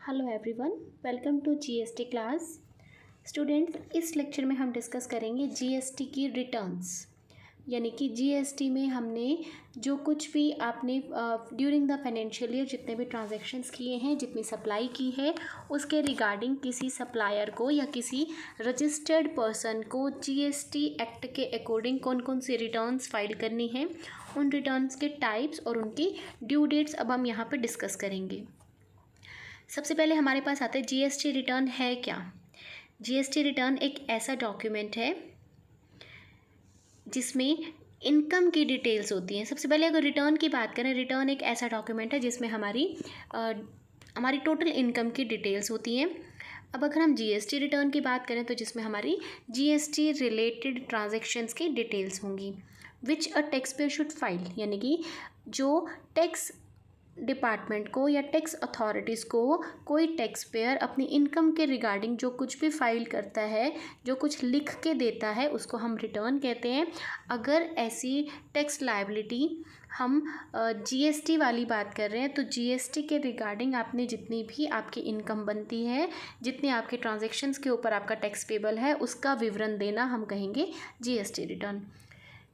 Hello everyone, welcome to GST class. Students, इस lecture में हम डिस्कस करेंगे जीएसटी की रिटर्न्स, यानी कि जीएसटी में हमने जो कुछ भी आपने ड्यूरिंग द फाइनेंशियल ईयर जितने भी ट्रांजैक्शंस किए हैं, जितनी सप्लाई की है, उसके रिगार्डिंग किसी सप्लायर को या किसी रजिस्टर्ड पर्सन को जीएसटी एक्ट के अकॉर्डिंग कौन कौन सी रिटर्न्स फाइल करनी है, उन रिटर्न्स के टाइप्स और उनकी ड्यू डेट्स अब हम यहाँ पर डिस्कस करेंगे। सबसे पहले हमारे पास आता है जीएसटी रिटर्न है क्या। जीएसटी रिटर्न एक ऐसा डॉक्यूमेंट है जिसमें इनकम की डिटेल्स होती हैं। सबसे पहले अगर रिटर्न की बात करें, रिटर्न एक ऐसा डॉक्यूमेंट है जिसमें हमारी टोटल इनकम की डिटेल्स होती हैं। अब अगर हम जीएसटी रिटर्न की बात करें तो जिसमें हमारी जीएसटी रिलेटेड ट्रांजैक्शंस की डिटेल्स होंगी। Which a tax payer should file, यानी कि जो टैक्स डिपार्टमेंट को या टैक्स अथॉरिटीज़ को कोई टैक्स पेयर अपनी इनकम के रिगार्डिंग जो कुछ भी फाइल करता है, जो कुछ लिख के देता है, उसको हम रिटर्न कहते हैं। अगर ऐसी टैक्स लायबिलिटी हम जीएसटी वाली बात कर रहे हैं तो जीएसटी के रिगार्डिंग आपने जितनी भी आपकी इनकम बनती है, जितने आपके ट्रांजैक्शंस के ऊपर आपका टैक्स पेबल है, उसका विवरण देना हम कहेंगे जीएसटी रिटर्न।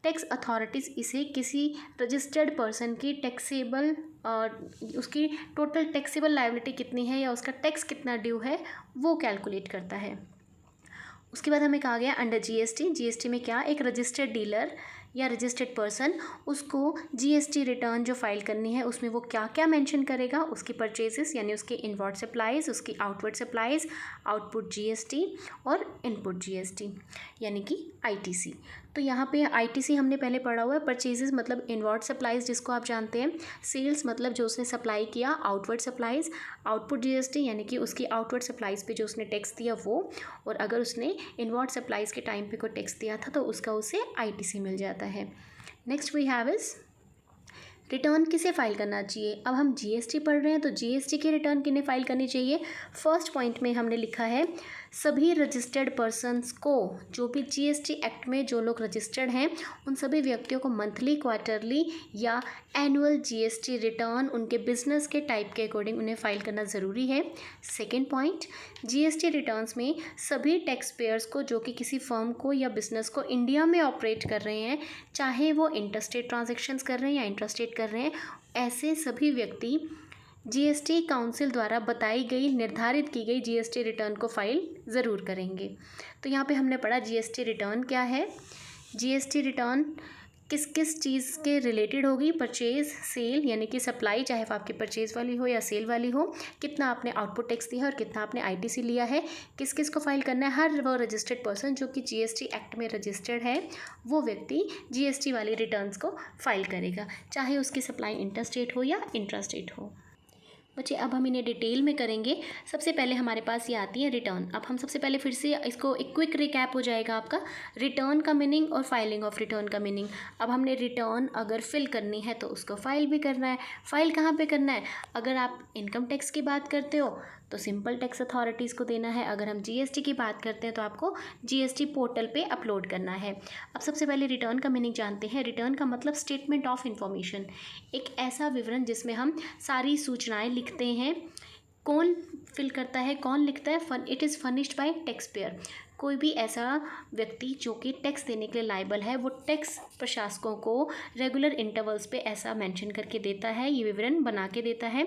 टैक्स अथॉरिटीज़ इसे किसी रजिस्टर्ड पर्सन की टैक्सेबल उसकी टोटल टैक्सेबल लायबिलिटी कितनी है या उसका टैक्स कितना ड्यू है वो कैलकुलेट करता है। उसके बाद हमें कहा गया अंडर जीएसटी में क्या, एक रजिस्टर्ड डीलर या रजिस्टर्ड पर्सन उसको जीएसटी रिटर्न जो फाइल करनी है उसमें वो क्या क्या मेंशन करेगा, उसकी परचेजेस यानी उसकी इनवर्ड सप्लाईज, उसकी आउटवर्ड सप्लाईज, आउटपुट जीएसटी और इनपुट जीएसटी यानी कि आईटीसी। तो यहाँ पे आईटीसी हमने पहले पढ़ा हुआ है। परचेजेस मतलब इनवर्ड सप्लाईज जिसको आप जानते हैं, सेल्स मतलब जो उसने सप्लाई किया, आउटवर्ड सप्लाईज, आउटपुट जीएसटी यानी कि उसकी आउटवर्ड सप्लाईज पे जो उसने टैक्स दिया वो, और अगर उसने इनवर्ड सप्लाईज के टाइम पे कोई टैक्स दिया था तो उसका उसे आईटीसी मिल जाता है। Next we have is return किसे फाइल करना चाहिए। अब हम जीएसटी पढ़ रहे हैं तो जीएसटी की रिटर्न किन्हें फाइल करनी चाहिए। फर्स्ट पॉइंट में हमने लिखा है सभी रजिस्टर्ड पर्सन्स को, जो भी जीएसटी एक्ट में जो लोग रजिस्टर्ड हैं उन सभी व्यक्तियों को मंथली, क्वार्टरली या एनुअल जीएसटी रिटर्न उनके बिजनेस के टाइप के अकॉर्डिंग उन्हें फाइल करना ज़रूरी है। सेकेंड पॉइंट, जीएसटी रिटर्न्स में सभी टैक्स पेयर्स को जो कि किसी फर्म को या बिजनेस को इंडिया में ऑपरेट कर रहे हैं, चाहे वो इंटरस्टेट ट्रांजेक्शन्स कर रहे हैं या इंट्रास्टेट कर रहे हैं, ऐसे सभी व्यक्ति जीएसटी काउंसिल द्वारा बताई गई निर्धारित की गई जीएसटी रिटर्न को फाइल ज़रूर करेंगे। तो यहाँ पे हमने पढ़ा जीएसटी रिटर्न क्या है। जीएसटी रिटर्न किस किस चीज़ के रिलेटेड होगी, परचेज, सेल यानी कि सप्लाई, चाहे वो आपकी परचेज वाली हो या सेल वाली हो, कितना आपने आउटपुट टैक्स दिया है और कितना आपने आईटीसी लिया है, किस किस को फाइल करना है। हर वो रजिस्टर्ड पर्सन जो कि जीएसटी एक्ट में रजिस्टर्ड है वो व्यक्ति जीएसटी वाली रिटर्न्स को फाइल करेगा, चाहे उसकी सप्लाई इंटरस्टेट हो या इंट्रास्टेट हो। बच्चे अब हम इन्हें डिटेल में करेंगे। सबसे पहले हमारे पास ये आती है रिटर्न। अब हम सबसे पहले फिर से इसको एक क्विक रिकैप हो जाएगा आपका, रिटर्न का मीनिंग और फाइलिंग ऑफ रिटर्न का मीनिंग। अब हमने रिटर्न अगर फिल करनी है तो उसको फाइल भी करना है। फाइल कहाँ पे करना है, अगर आप इनकम टैक्स की बात करते हो तो सिंपल टैक्स अथॉरिटीज़ को देना है। अगर हम जीएसटी की बात करते हैं तो आपको जीएसटी पोर्टल पे अपलोड करना है। अब सबसे पहले रिटर्न का मीनिंग जानते हैं। रिटर्न का मतलब स्टेटमेंट ऑफ इंफॉर्मेशन, एक ऐसा विवरण जिसमें हम सारी सूचनाएं लिखते हैं। कौन फिल करता है, कौन लिखता है, it is furnished bye tax pair. कोई भी ऐसा व्यक्ति जो कि टैक्स देने के लिए लायबल है वो टैक्स प्रशासकों को रेगुलर इंटरवल्स पे ऐसा मेंशन करके देता है, ये विवरण बना के देता है।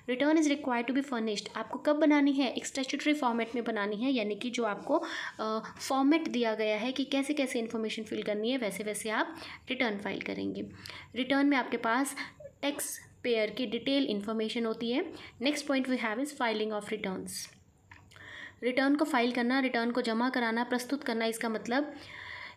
Return is required to be furnished, आपको कब बनानी है, एक स्टैट्यूटरी फॉर्मेट में बनानी है, यानी कि जो आपको फॉर्मेट दिया गया है कि कैसे कैसे इन्फॉर्मेशन फिल करनी है वैसे वैसे आप रिटर्न फाइल करेंगे। रिटर्न में आपके पास टैक्स पेयर की डिटेल इन्फॉर्मेशन होती है। Next point we have is filing of returns. Return को फाइल करना, रिटर्न को जमा कराना, प्रस्तुत करना, इसका मतलब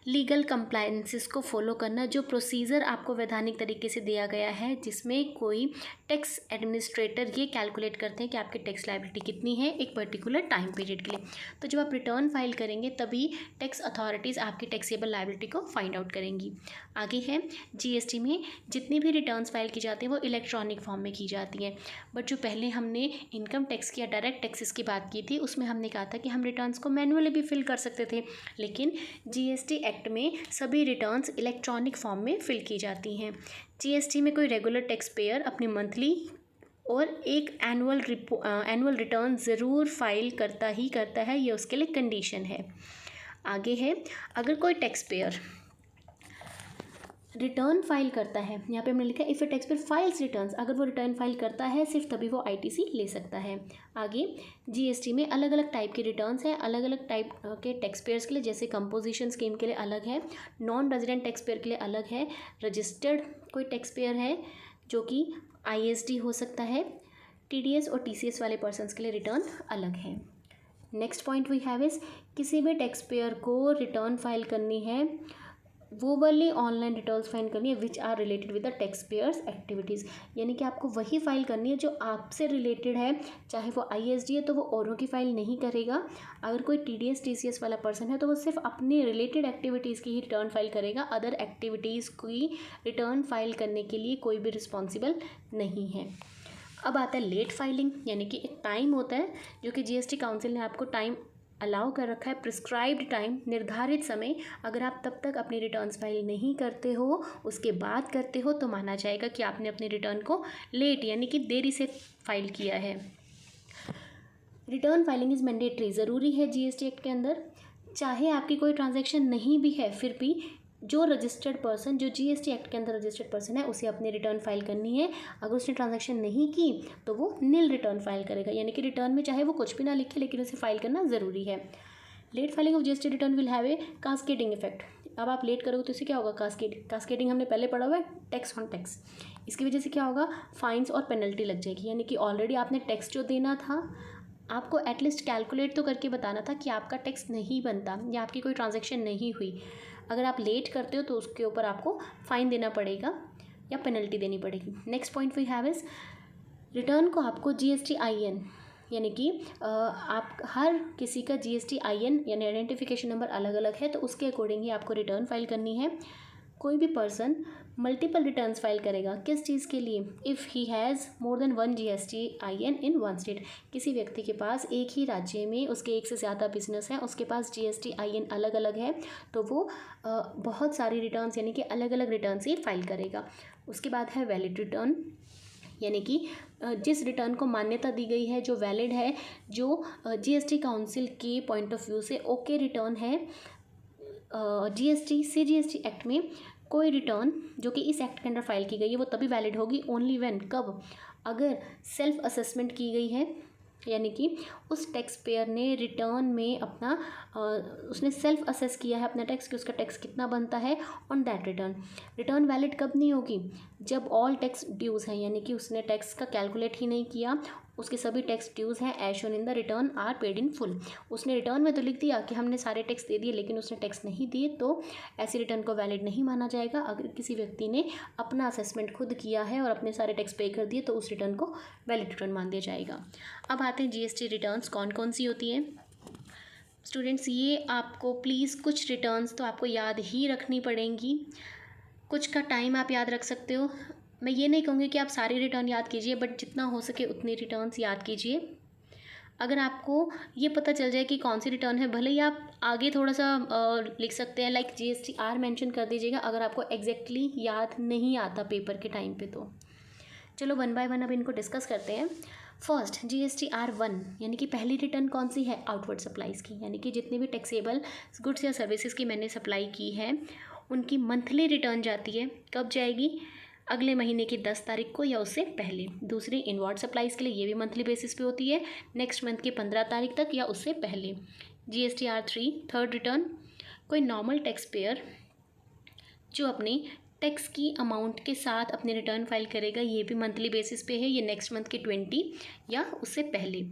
लीगल कंप्लायंसेस को फॉलो करना, जो प्रोसीजर आपको वैधानिक तरीके से दिया गया है, जिसमें कोई टैक्स एडमिनिस्ट्रेटर ये कैलकुलेट करते हैं कि आपकी टैक्स लायबिलिटी कितनी है एक पर्टिकुलर टाइम पीरियड के लिए। तो जब आप रिटर्न फाइल करेंगे तभी टैक्स अथॉरिटीज़ आपकी टैक्सेबल लायबिलिटी को फाइंड आउट करेंगी। आगे है जीएसटी में जितनी भी रिटर्न्स फाइल की जाती हैं वो इलेक्ट्रॉनिक फॉर्म में की जाती हैं। बट जो पहले हमने इनकम टैक्स की या डायरेक्ट टैक्सेस की बात की थी उसमें हमने कहा था कि हम रिटर्न्स को मैनुअली भी फिल कर सकते थे, लेकिन जीएसटी एक्ट में सभी रिटर्न्स इलेक्ट्रॉनिक फॉर्म में फिल की जाती हैं। जीएसटी में कोई रेगुलर टैक्स पेयर अपनी मंथली और एक एनुअल रिटर्न ज़रूर फाइल करता ही करता है, ये उसके लिए कंडीशन है। आगे है, अगर कोई टैक्स पेयर रिटर्न फाइल करता है, यहाँ पे हमने लिखा है if A tax payer files returns, अगर वो रिटर्न फाइल करता है सिर्फ तभी वो आईटीसी ले सकता है। आगे जीएसटी में अलग अलग टाइप के रिटर्न्स हैं, अलग अलग टाइप के टैक्स पेयर्स के लिए, जैसे कंपोजिशन स्कीम के लिए अलग है, नॉन रेजिडेंट टैक्स पेयर के लिए अलग है, रजिस्टर्ड कोई टैक्स पेयर है जो कि आईएसडी हो सकता है, टीडीएस और टीसीएस वाले पर्सनस के लिए रिटर्न अलग है। Next point we have is, किसी भी टैक्स पेयर को रिटर्न फाइल करनी है, वो वाली ऑनलाइन रिटर्न्स फाइल करनी है which are related with the tax payers activities, यानी कि आपको वही फाइल करनी है जो आपसे रिलेटेड है, चाहे वो आईएसडी है तो वो औरों की फाइल नहीं करेगा, अगर कोई टीडीएस टीसीएस वाला पर्सन है तो वो सिर्फ अपनी रिलेटेड एक्टिविटीज़ की ही रिटर्न फाइल करेगा, अदर एक्टिविटीज़ की रिटर्न फाइल करने के लिए कोई भी रिस्पॉन्सिबल नहीं है। अब आता है लेट फाइलिंग, यानी कि एक टाइम होता है जो कि जीएसटी काउंसिल ने आपको टाइम अलाउ कर रखा है, प्रिस्क्राइब्ड टाइम, निर्धारित समय, अगर आप तब तक अपनी रिटर्न्स फाइल नहीं करते हो, उसके बाद करते हो तो माना जाएगा कि आपने अपनी रिटर्न को लेट यानी कि देरी से फाइल किया है। रिटर्न फाइलिंग इज़ मैंडेटरी, ज़रूरी है जीएसटी एक्ट के अंदर, चाहे आपकी कोई ट्रांजैक्शन नहीं भी है फिर भी जो रजिस्टर्ड पर्सन, जो जीएसटी एक्ट के अंदर रजिस्टर्ड पर्सन है, उसे अपनी रिटर्न फाइल करनी है। अगर उसने ट्रांजैक्शन नहीं की तो वो नील रिटर्न फाइल करेगा, यानी कि रिटर्न में चाहे वो कुछ भी ना लिखे लेकिन उसे फाइल करना ज़रूरी है। Late filing of GST return will have a cascading effect, अब आप लेट करोगे तो इससे क्या होगा, कास्केडिंग हमने पहले पढ़ा हुआ है, टैक्स ऑन टैक्स, इसकी वजह से क्या होगा, फाइन्स और पेनल्टी लग जाएगी, यानी कि ऑलरेडी आपने टैक्स जो देना था आपको एटलीस्ट कैलकुलेट तो करके बताना था कि आपका टैक्स नहीं बनता या आपकी कोई ट्रांजैक्शन नहीं हुई, अगर आप लेट करते हो तो उसके ऊपर आपको फ़ाइन देना पड़ेगा या पेनल्टी देनी पड़ेगी। Next point we have is, return को आपको जीएसटी आईएन, यानी कि आप हर किसी का जीएसटी आईएन यानी आइडेंटिफिकेशन नंबर अलग अलग है तो उसके अकॉर्डिंग ही आपको रिटर्न फाइल करनी है। कोई भी पर्सन मल्टीपल रिटर्न्स फाइल करेगा, किस चीज़ के लिए, if he has more than one GST IN in one state, किसी व्यक्ति के पास एक ही राज्य में उसके एक से ज़्यादा बिजनेस है, उसके पास जीएसटी आईएन अलग अलग है तो वो बहुत सारी रिटर्न्स यानी कि अलग अलग रिटर्न्स ही फाइल करेगा। उसके बाद है वैलिड रिटर्न, यानी कि जिस रिटर्न को मान्यता दी गई है, जो वैलिड है, जो जीएसटी काउंसिल के पॉइंट ऑफ व्यू से ओके रिटर्न है। जीएसटी एक्ट में कोई रिटर्न जो कि इस एक्ट के अंदर फाइल की गई है वो तभी वैलिड होगी ओनली व्हेन, कब, अगर सेल्फ असेसमेंट की गई है, यानी कि उस टैक्स पेयर ने रिटर्न में अपना उसने सेल्फ असेस किया है अपना टैक्स कि उसका टैक्स कितना बनता है on that return. Return valid कब नहीं होगी, जब ऑल टैक्स ड्यूज़ हैं, यानी कि उसने टैक्स का कैलकुलेट ही नहीं किया, उसके सभी टैक्स ड्यूज़ हैं as shown in the return are paid in full, उसने रिटर्न में तो लिख दिया कि हमने सारे टैक्स दे दिए लेकिन उसने टैक्स नहीं दिए, तो ऐसी रिटर्न को वैलिड नहीं माना जाएगा। अगर किसी व्यक्ति ने अपना असेसमेंट खुद किया है और अपने सारे टैक्स पे कर दिए तो उस रिटर्न को वैलिड रिटर्न मान दिया जाएगा। अब आते हैं जीएसटी रिटर्न्स कौन कौन सी होती हैं। स्टूडेंट्स, ये आपको प्लीज़ कुछ रिटर्न्स तो आपको याद ही रखनी पड़ेंगी, कुछ का टाइम आप याद रख सकते हो। मैं ये नहीं कहूँगी कि आप सारी रिटर्न याद कीजिए, बट जितना हो सके उतनी रिटर्न्स याद कीजिए। अगर आपको ये पता चल जाए कि कौन सी रिटर्न है, भले ही आप आगे थोड़ा सा लिख सकते हैं, लाइक जीएसटीआर मेंशन कर दीजिएगा अगर आपको एग्जैक्टली याद नहीं आता पेपर के टाइम पे। तो चलो वन बाय वन अब इनको डिस्कस करते हैं। फर्स्ट जीएसटीआर 1, यानी कि पहली रिटर्न कौन सी है, आउटवर्ड सप्लाईज़ की, यानी कि जितनी भी टैक्सेबल गुड्स या सर्विसेज की मैंने सप्लाई की है उनकी मंथली रिटर्न जाती है। कब जाएगी, अगले महीने की 10 तारीख को या उससे पहले। दूसरी इनवर्ड सप्लाईज़ के लिए ये भी मंथली बेसिस पे होती है, नेक्स्ट मंथ की 15 तारीख तक या उससे पहले। जीएसटीआर 3 थर्ड रिटर्न, कोई नॉर्मल टैक्स पेयर जो अपनी टैक्स की अमाउंट के साथ अपने रिटर्न फाइल करेगा, ये भी मंथली बेसिस पे है, ये नेक्स्ट मंथ की 20 या उससे पहले।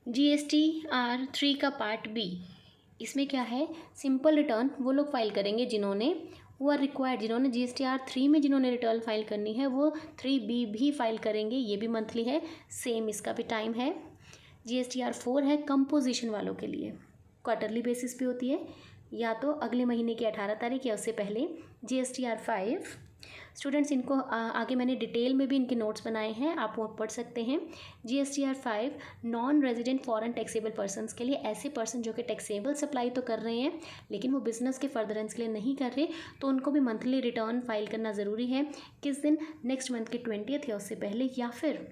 जीएसटीआर 3 का पार्ट बी, इसमें क्या है, सिंपल रिटर्न वो लोग फाइल करेंगे जिन्होंने वो आर रिक्वायर्ड, जिन्होंने जीएसटीआर 3 में जिन्होंने रिटर्न फाइल करनी है वो 3B भी फाइल करेंगे, ये भी मंथली है, सेम इसका भी टाइम है। जीएसटीआर 4 है कंपोजिशन वालों के लिए, क्वार्टरली बेसिस पे होती है, या तो अगले महीने की 18 तारीख या उससे पहले। जीएसटीआर 5 स्टूडेंट्स, इनको आगे मैंने डिटेल में भी इनके नोट्स बनाए हैं, आप वो पढ़ सकते हैं। GSTR 5 non resident foreign taxable persons के लिए, ऐसे पर्सन जो कि टैक्सेबल सप्लाई तो कर रहे हैं लेकिन वो बिज़नेस के फर्दरेंस के लिए नहीं कर रहे, तो उनको भी मंथली रिटर्न फाइल करना ज़रूरी है। किस दिन, नेक्स्ट मंथ की 20th या उससे पहले, या फिर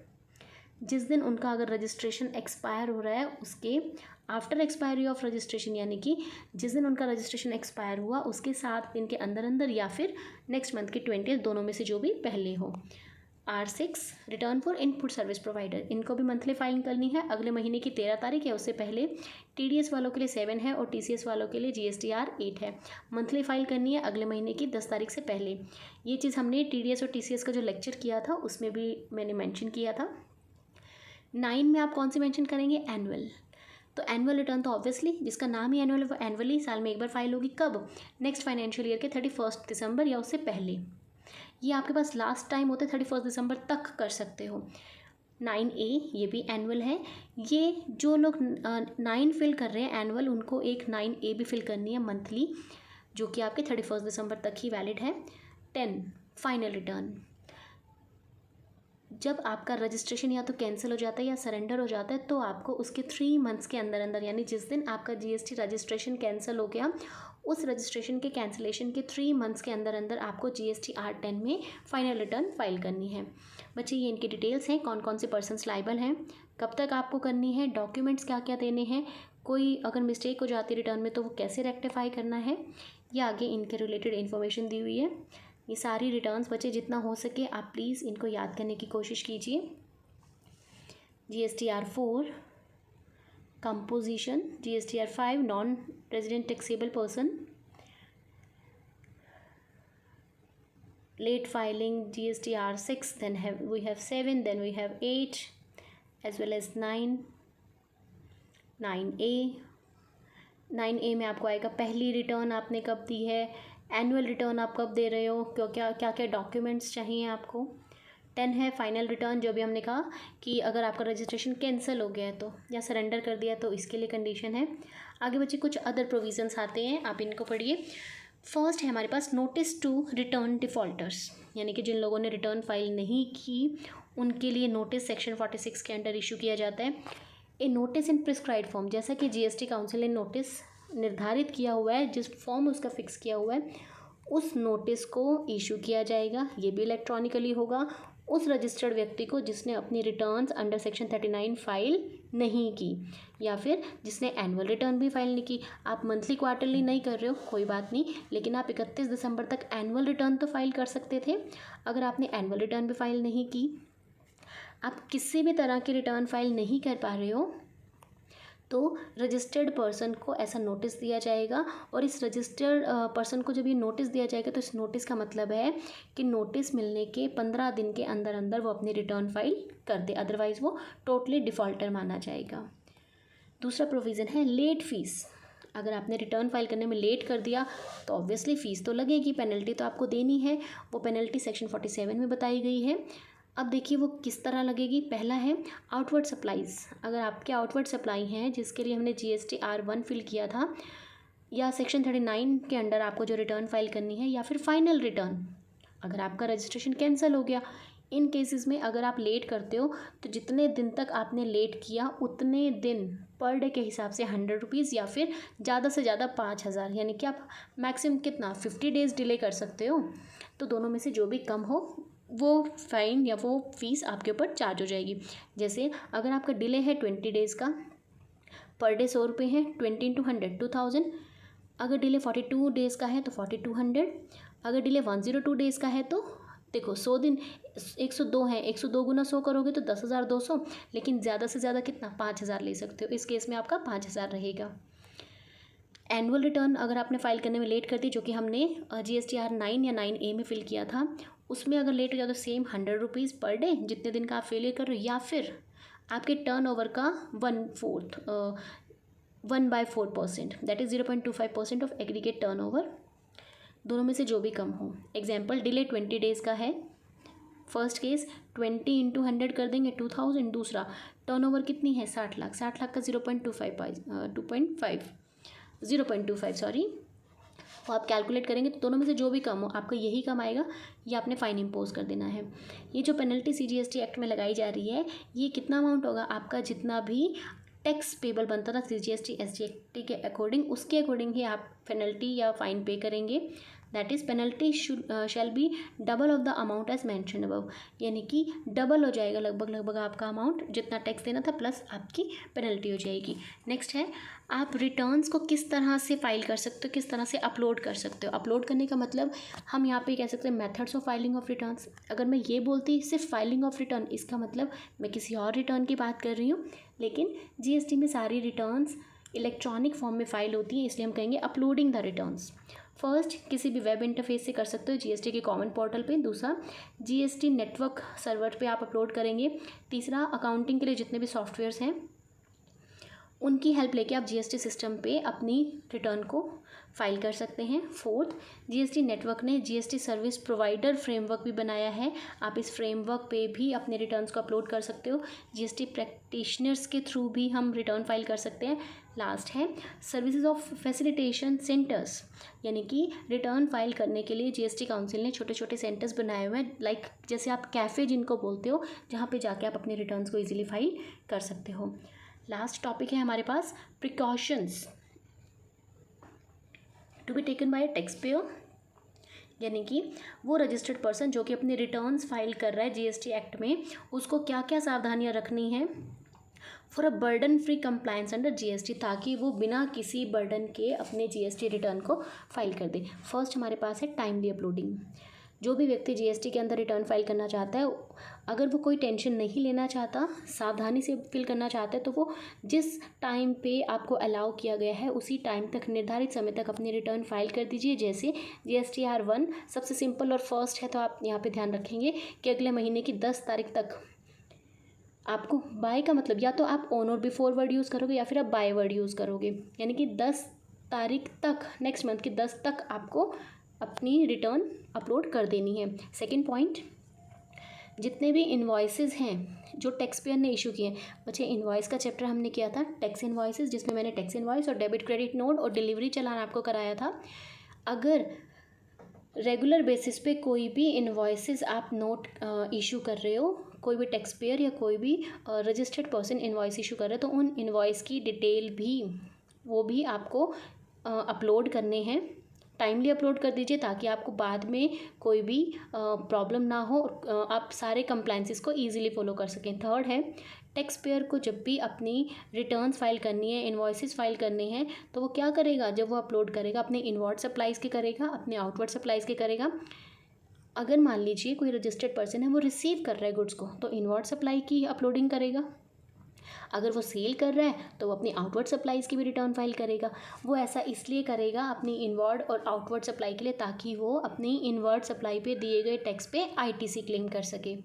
जिस दिन उनका अगर रजिस्ट्रेशन एक्सपायर हो रहा है उसके आफ्टर एक्सपायरी ऑफ रजिस्ट्रेशन, यानी कि जिस दिन उनका रजिस्ट्रेशन एक्सपायर हुआ उसके 7 दिन के अंदर अंदर या फिर नेक्स्ट मंथ की 20th, दोनों में से जो भी पहले हो। R6 return for input service provider, इनको भी मंथली फाइलिंग करनी है अगले महीने की 13 तारीख है, उससे पहले। TDS वालों के लिए 7 है और TCS वालों के लिए GSTR 8 है। मंथली फाइल करनी है अगले महीने की 10 तारीख से पहले। ये चीज़ हमने TDS और TCS का जो लेक्चर किया था उसमें भी मैंने मेंशन किया था। 9 में आप कौन सी मेंशन करेंगे? एनुअल। तो एनुअल रिटर्न तो ऑब्वियसली जिसका नाम ही एनुअल है वो एनुअली साल में एक बार फाइल होगी। कब? नेक्स्ट फाइनेंशियल ईयर के 31 दिसंबर या उससे पहले। ये आपके पास लास्ट टाइम होता है 31 दिसंबर तक कर सकते हो। 9A ये भी एनुअल है। ये जो लोग 9 फिल कर रहे हैं एनुअल, उनको एक 9A भी फिल करनी है मंथली, जो कि आपके 31 दिसंबर तक ही वैलिड है। 10 फाइनल रिटर्न, जब आपका रजिस्ट्रेशन या तो कैंसिल हो जाता है या सरेंडर हो जाता है तो आपको उसके 3 मंथ्स के अंदर अंदर, यानी जिस दिन आपका GST रजिस्ट्रेशन कैंसिल हो गया उस रजिस्ट्रेशन के कैंसिलेशन के 3 मंथ्स के अंदर अंदर आपको GSTR 10 में फाइनल रिटर्न फाइल करनी है। बच्चे ये इनकी डिटेल्स हैं, कौन कौन से पर्सन्स लाइबल हैं, कब तक आपको करनी है, डॉक्यूमेंट्स क्या क्या देने हैं, कोई अगर मिस्टेक हो जाती है रिटर्न में तो वो कैसे रेक्टिफाई करना है, ये आगे इनके रिलेटेड इन्फॉर्मेशन दी हुई है। ये सारी रिटर्न्स बच्चे जितना हो सके आप प्लीज़ इनको याद करने की कोशिश कीजिए। GSTR 4 composition, GSTR 5 non resident taxable person, late filing GSTR 6, then we have 7, then we have 8 as well as 9. 9A में आपको आएगा पहली रिटर्न आपने कब दी है, एनुअल रिटर्न आप कब दे रहे हो, क्या क्या डॉक्यूमेंट्स चाहिए आपको। 10 है फाइनल रिटर्न, जो भी हमने कहा कि अगर आपका रजिस्ट्रेशन कैंसिल हो गया है तो या सरेंडर कर दिया तो इसके लिए कंडीशन है। आगे बच्चे कुछ अदर प्रोविजंस आते हैं, आप इनको पढ़िए। फर्स्ट है हमारे पास नोटिस टू रिटर्न डिफ़ॉल्टर्स, यानी कि जिन लोगों ने रिटर्न फाइल नहीं की उनके लिए नोटिस सेक्शन 46 के अंडर इशू किया जाता है। ए नोटिस इन प्रिस्क्राइब्ड फॉर्म, जैसा कि GST काउंसिल ने नोटिस निर्धारित किया हुआ है, जिस फॉर्म उसका फिक्स किया हुआ है उस नोटिस को इशू किया जाएगा। ये भी इलेक्ट्रॉनिकली होगा उस रजिस्टर्ड व्यक्ति को जिसने अपनी रिटर्न्स अंडर सेक्शन 39 फाइल नहीं की, या फिर जिसने एनुअल रिटर्न भी फाइल नहीं की। आप मंथली क्वार्टरली नहीं कर रहे हो कोई बात नहीं, लेकिन आप 31 दिसंबर तक एनुअल रिटर्न तो फाइल कर सकते थे। अगर आपने एनुअल रिटर्न भी फाइल नहीं की, आप किसी भी तरह की रिटर्न फाइल नहीं कर पा रहे हो, तो रजिस्टर्ड पर्सन को ऐसा नोटिस दिया जाएगा। और इस रजिस्टर्ड पर्सन को जब ये नोटिस दिया जाएगा तो इस नोटिस का मतलब है कि नोटिस मिलने के 15 दिन के अंदर अंदर वो अपनी रिटर्न फाइल कर दे, अदरवाइज़ वो टोटली डिफ़ॉल्टर माना जाएगा। दूसरा प्रोविज़न है लेट फीस। अगर आपने रिटर्न फाइल करने में लेट कर दिया तो ऑब्वियसली फ़ीस तो लगेगी, पेनल्टी तो आपको देनी है। वो पेनल्टी सेक्शन 47 में बताई गई है। अब देखिए वो किस तरह लगेगी। पहला है आउटवर्ड सप्लाईज़। अगर आपके आउटवर्ड सप्लाई हैं जिसके लिए हमने GSTR 1 फिल किया था, या सेक्शन 39 के अंडर आपको जो रिटर्न फाइल करनी है, या फिर फाइनल रिटर्न, अगर आपका रजिस्ट्रेशन कैंसिल हो गया, इन केसेस में अगर आप लेट करते हो तो जितने दिन तक आपने लेट किया उतने दिन पर डे के हिसाब से 100 रुपीज़, या फिर ज़्यादा से ज़्यादा 5000, यानी कि आप मैक्सिमम कितना 50 डेज़ डिले कर सकते हो। तो दोनों में से जो भी कम हो वो फ़ाइन या वो फ़ीस आपके ऊपर चार्ज हो जाएगी। जैसे अगर आपका डिले है 20 डेज़ का, पर डे 100 रुपये है, 20 × 100 2000। अगर डिले 42 डेज़ का है तो 4200। अगर डिले 102 डेज़ का है तो देखो 100 दिन 102 है, 102 गुना 100 करोगे तो 10,200, लेकिन ज़्यादा से ज़्यादा कितना 5000 ले सकते हो। इस केस में आपका 5000 रहेगा। एनुअल रिटर्न अगर आपने फाइल करने में लेट कर दी, जो कि हमने GSTR 9 या 9A में फिल किया था, उसमें अगर लेट हो जाए तो सेम 100 रुपीज़ पर डे, जितने दिन का आप फेलियर कर रहे हो, या फिर आपके टर्नओवर का 1/4%, that is 0.25% of aggregate turnover, दोनों में से जो भी कम हो। एग्जाम्पल डिले 20 डेज़ का है, फर्स्ट केस 20 × 100 कर देंगे 2000। दूसरा टर्नओवर कितनी है 60 लाख, 60 लाख का 0.25 सॉरी, वो आप कैलकुलेट करेंगे तो दोनों में से जो भी कम हो आपका यही कम आएगा, ये आपने फ़ाइन इम्पोज कर देना है। ये जो पेनल्टी CGST एक्ट में लगाई जा रही है, ये कितना अमाउंट होगा आपका, जितना भी टैक्स पेबल बनता था CGST SGST के अकॉर्डिंग, उसके अकॉर्डिंग ही आप पेनल्टी या फ़ाइन पे करेंगे। That is penalty shall be double of the amount as mention above, यानी कि डबल हो जाएगा लगभग आपका अमाउंट, जितना टैक्स देना था प्लस आपकी पेनल्टी हो जाएगी। नेक्स्ट है, आप रिटर्न्स को किस तरह से फाइल कर सकते हो, किस तरह से अपलोड कर सकते हो। अपलोड करने का मतलब हम यहाँ पे कह सकते हैं methods of filing of returns. अगर मैं ये बोलती सिर्फ फाइलिंग ऑफ रिटर्न, इसका मतलब मैं किसी और रिटर्न की बात कर रही हूँ, लेकिन जीएसटी में सारी रिटर्न्स इलेक्ट्रॉनिक फॉर्म में फाइल होती है, इसलिए हम कहेंगे अपलोडिंग द रिटर्न्स। फर्स्ट, किसी भी वेब इंटरफेस से कर सकते हो जीएसटी के कॉमन पोर्टल पे। दूसरा, जीएसटी नेटवर्क सर्वर पे आप अपलोड करेंगे। तीसरा, अकाउंटिंग के लिए जितने भी सॉफ्टवेयर्स हैं उनकी हेल्प लेके आप जीएसटी सिस्टम पे अपनी रिटर्न को फाइल कर सकते हैं। फोर्थ, जीएसटी नेटवर्क ने जीएसटी सर्विस प्रोवाइडर फ्रेमवर्क भी बनाया है, आप इस फ्रेमवर्क पे भी अपने रिटर्न्स को अपलोड कर सकते हो। जीएसटी प्रैक्टिशनर्स के थ्रू भी हम रिटर्न फाइल कर सकते हैं। लास्ट है, सर्विसेज ऑफ फैसिलिटेशन सेंटर्स, यानी कि रिटर्न फाइल करने के लिए जीएसटी काउंसिल ने छोटे छोटे सेंटर्स बनाए हुए हैं, लाइक जैसे आप कैफ़े जिनको बोलते हो, जहाँ पे जाके आप अपने रिटर्न्स को ईजिली फाइल कर सकते हो। लास्ट टॉपिक है हमारे पास precautions to be taken by tax payer, यानी कि वो रजिस्टर्ड पर्सन जो कि अपने रिटर्न्स फाइल कर रहा है जीएसटी एक्ट में, उसको क्या क्या सावधानियां रखनी है for a burden free compliance under GST, ताकि वो बिना किसी बर्डन के अपने जीएसटी रिटर्न को फाइल कर दे। फर्स्ट हमारे पास है टाइमली अपलोडिंग। जो भी व्यक्ति जीएसटी के अंदर रिटर्न फाइल करना चाहता है, अगर वो कोई टेंशन नहीं लेना चाहता, सावधानी से फिल करना चाहता है, तो वो जिस टाइम पे आपको अलाउ किया गया है उसी टाइम तक, निर्धारित समय तक अपनी रिटर्न फाइल कर दीजिए। जैसे GSTR 1 सबसे सिंपल और फर्स्ट है, तो आप यहाँ पे ध्यान रखेंगे कि अगले महीने की 10 तारीख तक आपको, बाय का मतलब या तो आप ऑन और बिफोर वर्ड यूज़ करोगे या फिर आप बाय वर्ड यूज़ करोगे, यानी कि 10 तारीख तक, नेक्स्ट मंथ की 10 तक आपको अपनी रिटर्न अपलोड कर देनी है। सेकंड पॉइंट, जितने भी इन्वॉइसेस हैं जो टैक्स पेयर ने इशू किए हैं, बच्चे इन्वॉइस का चैप्टर हमने किया था टैक्स इन्वॉइसेस, जिसमें मैंने टैक्स इन्वॉइस और डेबिट क्रेडिट नोट और डिलीवरी चालान आपको कराया था। अगर रेगुलर बेसिस पे कोई भी इन्वॉइसेस आप नोट इशू कर रहे हो, कोई भी टैक्स पेयर या कोई भी रजिस्टर्ड पर्सन इन्वॉइस इशू कर रहे हैं, तो उन इन्वॉइस की डिटेल भी, वो भी आपको अपलोड करने हैं। टाइमली अपलोड कर दीजिए ताकि आपको बाद में कोई भी प्रॉब्लम ना हो, आप सारे कंप्लायंसेस को ईजिली फॉलो कर सकें। थर्ड है, टैक्स पेयर को जब भी अपनी रिटर्न्स फाइल करनी है, इन्वॉइसेस फाइल करने हैं, तो वो क्या करेगा, जब वो अपलोड करेगा अपने इनवर्ड सप्लाईज़ के करेगा, अपने आउटवर्ड सप्लाईज़ के करेगा। अगर मान लीजिए कोई रजिस्टर्ड पर्सन है, वो रिसीव कर रहा है गुड्स को, तो इनवर्ड सप्लाई की अपलोडिंग करेगा। अगर वो सेल कर रहा है तो वो अपनी आउटवर्ड सप्लाईज़ की भी रिटर्न फाइल करेगा। वो ऐसा इसलिए करेगा अपनी इनवर्ड और आउटवर्ड सप्लाई के लिए, ताकि वो अपनी इनवर्ड सप्लाई पे दिए गए टैक्स पे आईटीसी क्लेम कर सके।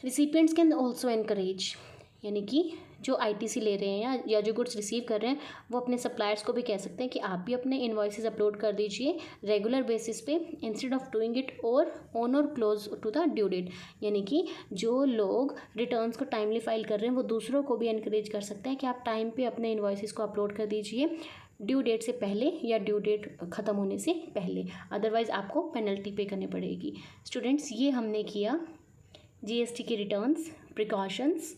रिसिपिएंट्स कैन ऑल्सो एनकरेज, यानी कि जो आईटीसी ले रहे हैं या जो गुड्स रिसीव कर रहे हैं, वो अपने सप्लायर्स को भी कह सकते हैं कि आप भी अपने इन्वॉइसेस अपलोड कर दीजिए रेगुलर बेसिस पे, इंस्टेड ऑफ डूइंग इट और ऑन और close to the due date. यानी कि जो लोग रिटर्न्स को टाइमली फाइल कर रहे हैं, वो दूसरों को भी एनकरेज कर सकते हैं कि आप टाइम पे अपने इन्वॉइसेस को अपलोड कर दीजिए, ड्यू डेट से पहले या ड्यू डेट ख़त्म होने से पहले, अदरवाइज़ आपको पेनल्टी पे करनी पड़ेगी। स्टूडेंट्स, ये हमने किया जीएसटी की रिटर्न्स, प्रिकॉशंस,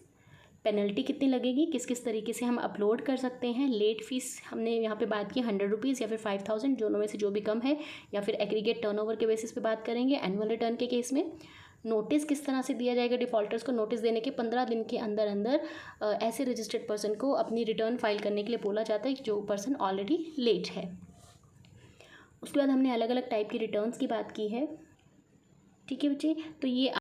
पेनल्टी कितनी लगेगी, किस किस तरीके से हम अपलोड कर सकते हैं, लेट फीस हमने यहाँ पे बात की 100 रुपीज़ या फिर 5000, दोनों में से जो भी कम है, या फिर एग्रीगेट टर्नओवर के बेसिस पे बात करेंगे एनुअल रिटर्न के केस में। नोटिस किस तरह से दिया जाएगा, डिफ़ॉल्टर्स को नोटिस देने के 15 दिन के अंदर अंदर ऐसे रजिस्टर्ड पर्सन को अपनी रिटर्न फाइल करने के लिए बोला जाता है जो पर्सन ऑलरेडी लेट है। उसके बाद हमने अलग अलग टाइप की रिटर्न्स की बात की है। ठीक है बच्चे, तो ये